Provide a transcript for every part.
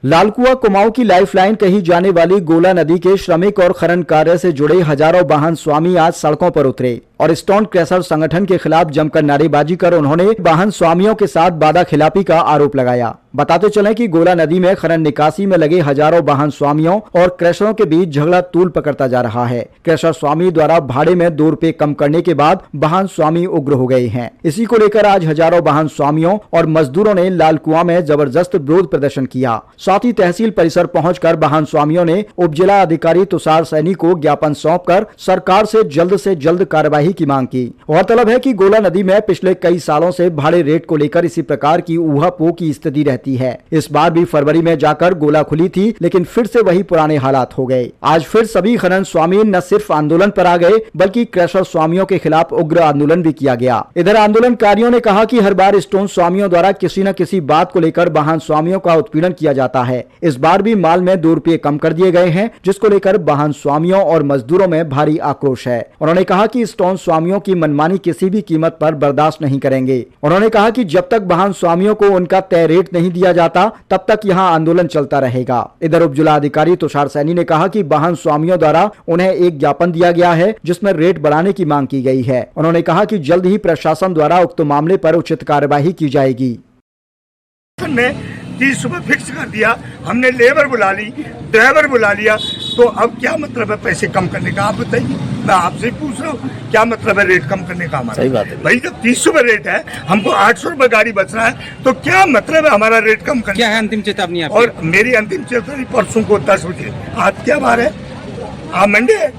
लालकुआं कुमाऊं की लाइफलाइन कही जाने वाली गोला नदी के श्रमिक और खनन कार्य से जुड़े हजारों वाहन स्वामी आज सड़कों पर उतरे और स्टोन क्रशर संगठन के खिलाफ जमकर नारेबाजी कर उन्होंने वाहन स्वामियों के साथ वादा खिलाफी का आरोप लगाया। बताते चलें कि गोला नदी में खनन निकासी में लगे हजारों वाहन स्वामियों और क्रशरों के बीच झगड़ा तूल पकड़ता जा रहा है। क्रशर स्वामी द्वारा भाड़े में 2 रुपए कम करने के बाद वाहन स्वामी उग्र हो गए हैं। इसी को लेकर आज हजारों वाहन स्वामियों और मजदूरों ने लालकुआं में जबरदस्त विरोध प्रदर्शन किया। साथ ही तहसील परिसर पहुंचकर वाहन स्वामियों ने उपजिला अधिकारी तुषार सैनी को ज्ञापन सौंपकर सरकार से जल्द कार्रवाई की मांग की। गौरतलब है कि गोला नदी में पिछले कई सालों से भाड़े रेट को लेकर इसी प्रकार की ऊहापोह की स्थिति रहती है। इस बार भी फरवरी में जाकर गोला खुली थी, लेकिन फिर से वही पुराने हालात हो गए। आज फिर सभी खनन स्वामी न सिर्फ आंदोलन पर आ गए, बल्कि क्रशर स्वामियों के खिलाफ उग्र आंदोलन भी किया गया। इधर आंदोलनकारियों ने कहा कि हर बार स्टोन स्वामियों द्वारा किसी न किसी बात को लेकर वाहन स्वामियों का उत्पीड़न किया जाता है। इस बार भी माल में 2 रुपए कम कर दिए गए हैं, जिसको लेकर वाहन स्वामियों और मजदूरों में भारी आक्रोश है। उन्होंने कहा कि स्टोन स्वामियों की मनमानी किसी भी कीमत पर बर्दाश्त नहीं करेंगे। उन्होंने कहा कि जब तक वाहन स्वामियों को उनका तय रेट नहीं दिया जाता, तब तक यहां आंदोलन चलता रहेगा। इधर उपजिला अधिकारी तुषार सैनी ने कहा कि वाहन स्वामियों द्वारा उन्हें एक ज्ञापन दिया गया है, जिसमें रेट बढ़ाने की मांग की गई है। उन्होंने कहा कि जल्द ही प्रशासन द्वारा उक्त मामले पर उचित कार्यवाही की जाएगी। 30 रुपए फिक्स कर दिया, हमने लेबर बुला ली, ड्राइवर बुला लिया, तो अब क्या मतलब है पैसे कम करने का? आप बताइए, मैं आपसे पूछ रहा हूँ, क्या मतलब है रेट कम करने का हमारा? सही बात है भाई, जब 30 रुपए रेट है, हमको 800 रुपए गाड़ी बच रहा है, तो क्या मतलब है हमारा रेट कम करने? क्या है अंतिम चेतावनी आपकी? और मेरी अंतिम चेतावनी परसों को 10 बजे। आज क्या बार है? आज मंडे है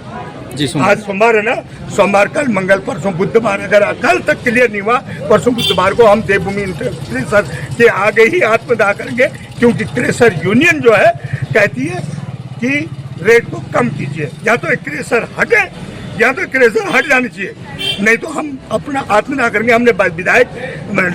जी, आज सोमवार है ना, सोमवार, कल मंगल, परसों बुधवार। अगर कल तक क्लियर नहीं हुआ, परसों बुधवार को हम देवभूमि क्रेशर के आगे ही आत्मदाह करेंगे, क्योंकि क्रेशर यूनियन जो है कहती है कि रेट को कम कीजिए, या तो क्रेशर हटे या तो क्रेशर हट जानी चाहिए, नहीं तो हम अपना आत्मदाह करेंगे। हमने विधायक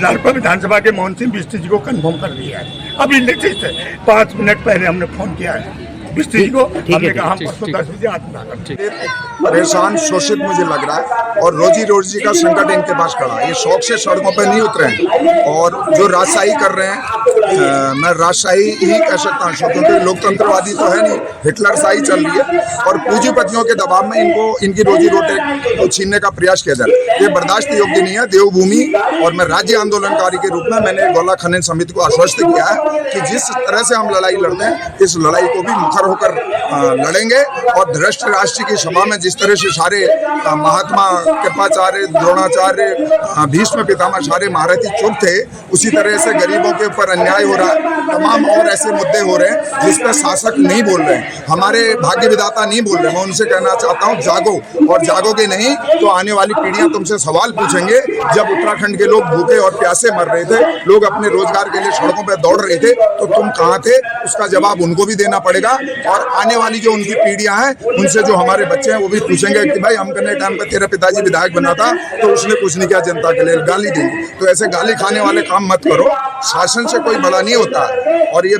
लालकुआं विधानसभा के मोहन सिंह बिष्ट जी को कन्फर्म कर लिया है। अभी लेटेस्ट 5 मिनट पहले हमने फोन किया है बिष्ट जी को, हमने कहा हम परसों 10 बजे आत्मदाह करेंगे। परेशान शोषित मुझे लग रहा है और रोजी रोटी का संकट इनके पास खड़ा है। ये शौक से सड़कों पर नहीं उतरे हैं और जो राजशाही कर रहे हैं, मैं राजशाही ही कह सकता हूँ, क्योंकि लोकतंत्रवादी तो है नहीं, हिटलरशाही चल रही है और पूंजीपतियों के दबाव में इनको इनकी रोजी रोटी को छीनने का प्रयास किया जा रहा है। ये बर्दाश्त योग्य नहीं है। देवभूमि और मैं राज्य आंदोलनकारी के रूप में मैंने गोला खनन समिति को आश्वस्त किया है कि जिस तरह से हम लड़ाई लड़ते हैं, इस लड़ाई को भी मुखर होकर लड़ेंगे। और धृष्ट राष्ट्र की सभा में जिस तरह से सारे महात्मा कृपाचार्य, द्रोणाचार्य, भीष्म पितामह सारे महारथी चुप थे, उसी तरह से गरीबों के ऊपर अन्याय हो रहा है। तमाम और ऐसे मुद्दे हो रहे हैं जिस पर शासक नहीं बोल रहे हैं, हमारे भाग्य विधाता नहीं बोल रहे। मैं उनसे कहना चाहता हूँ, जागो, और जागोगे नहीं तो आने वाली पीढ़ियां तुमसे सवाल पूछेंगे। जब उत्तराखंड के लोग भूखे और प्यासे मर रहे थे, लोग अपने रोजगार के लिए सड़कों पर दौड़ रहे थे, तो तुम कहाँ थे? उसका जवाब उनको भी देना पड़ेगा। और आने वाली जो उनकी पीढ़ियां हैं, उनसे जो हमारे बच्चे हैं, वो भी पूछेंगे कि भाई हम करने टाइम पर तेरा पिताजी विधायक बना था तो उसने कुछ नहीं किया जनता के लिए, गाली देंगे। तो ऐसे गाली खाने वाले काम मत करो। शासन से कोई बड़ा नहीं होता है और ये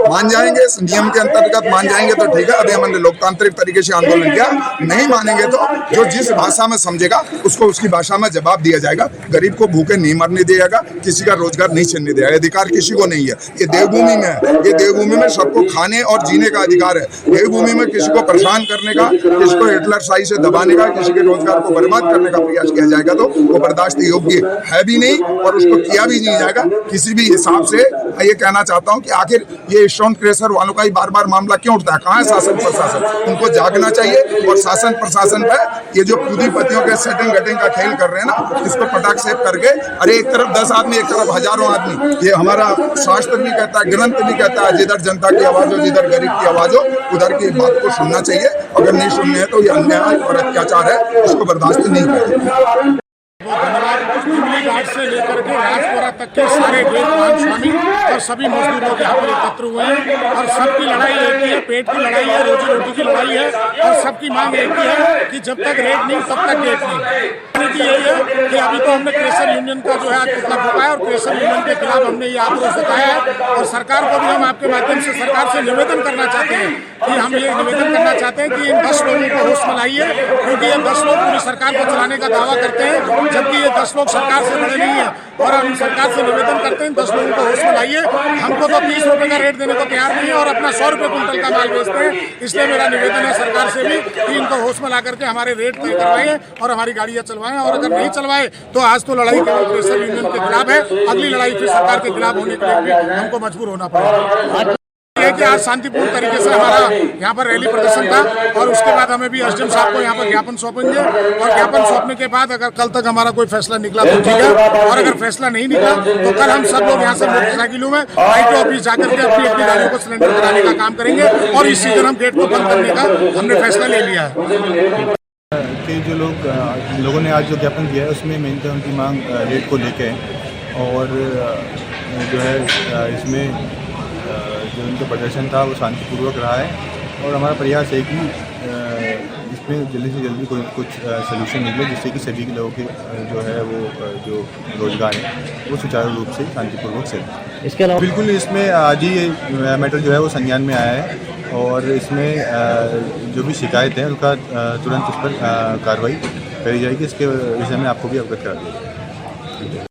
मान जाएंगे, नियम के अंतर्गत मान जाएंगे तो ठीक है। अभी हमने लोकतांत्रिक तरीके से आंदोलन किया, नहीं मानेंगे तो जो जिस भाषा में समझेगा उसको उसकी भाषा में जवाब दिया जाएगा। गरीब को भूखे नहीं मरने दिया जाएगा, किसी का रोजगार नहीं छीनने दिया जाएगा। अधिकार किसी को नहीं है। ये देवभूमि में है, ये देवभूमि में सबको खाने और जीने का अधिकार है। देवभूमि में किसी को परेशान करने का, किसी को हिटलरशाही से दबाने का, किसी के रोजगार को बर्बाद करने का प्रयास किया जाएगा तो वो बर्दाश्त योग्य है भी नहीं और उसको किया भी नहीं जाएगा किसी भी हिसाब से। मैं ये कहना चाहता हूँ कि आखिर ये स्टोन क्रशर वालों का ही बार बार मामला क्यों उठता है? कहाँ है शासन प्रशासन? उनको जागना चाहिए और शासन प्रशासन पे ये जो पूंजीपतियों के सेटिंग गटिंग का खेल कर रहे हैं ना, इसको पटाख सेप करके, अरे एक तरफ 10 आदमी, एक तरफ हजारों आदमी, ये हमारा शास्त्र भी कहता है, ग्रंथ भी कहता है, जिधर जनता की आवाज हो, जिधर गरीब की आवाज हो, उधर की बात को सुनना चाहिए। अगर नहीं सुनने हैं तो ये अन्याय और अत्याचार है, इसको बर्दाश्त नहीं करेंगे। घाट से लेकर के राजपुरा तक के सारे वाहन स्वामी और सभी मजदूर लोग यहाँ पर एकत्र हुए हैं और सबकी लड़ाई एक ही है, पेट की लड़ाई है, रोजी रोटी की लड़ाई है और सबकी मांग एक ही है कि जब तक रेट नहीं तब तक रेट नहीं। नीति यही है कि अभी तो हमने क्रशर यूनियन का जो है आज पुतला फूंका और क्रशर यूनियन के खिलाफ हमने ये आक्रोश जताया है और सरकार को भी हम आपके माध्यम से सरकार से निवेदन करना चाहते हैं कि हम ये निवेदन करना चाहते हैं कि इन 10 लोगों को होश में लाइए, क्योंकि ये 10 लोग पूरी सरकार को चलाने का दावा करते हैं जबकि ये 10 लोग सरकार से बड़े नहीं है। और हम सरकार से निवेदन करते हैं 10 लोगों को होश में लाइए। हमको तो 30 रुपए का रेट देने को तैयार नहीं है और अपना 100 रुपए कुंटल का माल बेचते हैं। इसलिए मेरा निवेदन है सरकार से भी कि इनको होश में ला करके हमारे रेट तय करवाएं और हमारी गाड़ियां चलवाएं। और अगर नहीं चलवाए तो आज तो लड़ाई केवल क्रेशर यूनियन के खिलाफ है, अगली लड़ाई फिर सरकार के खिलाफ होने के लिए भी हमको मजबूर होना पड़ेगा। कि आज शांतिपूर्ण तरीके से हमारा यहाँ पर रैली प्रदर्शन था और उसके बाद हमें भी एसडीएम साहब को यहाँ पर ज्ञापन सौंपेंगे और ज्ञापन सौंपने के बाद अगर कल तक हमारा कोई फैसला निकला तो ठीक है, और अगर फैसला नहीं निकला तो कल हम सब लोग यहाँ से मोटरसाइकिलों में आईटी ऑफिस जाकर के अपनी अपनी गाड़ियों को सिलेंडर कराने का काम करेंगे और इस सीजन हम गेट को बंद करने का हमने फैसला ले लिया है। कि जो लोगों ने आज जो ज्ञापन दिया है उसमें मेन तो उनकी मांग रेट को लेके है और जो है इसमें जो उनका प्रदर्शन था वो शांतिपूर्वक रहा है और हमारा प्रयास है कि इसमें जल्दी से जल्दी कुछ सलूशन निकले जिससे कि सभी लोगों के जो है वो जो रोजगार है वो सुचारू रूप से शांतिपूर्वक से। इसके अलावा बिल्कुल इसमें आज ही ये मैटर जो है वो संज्ञान में आया है और इसमें जो भी शिकायत है उनका तुरंत उस पर कार्रवाई करी जाएगी। इसके विषय में आपको भी अवगत करा दिया जाएगा।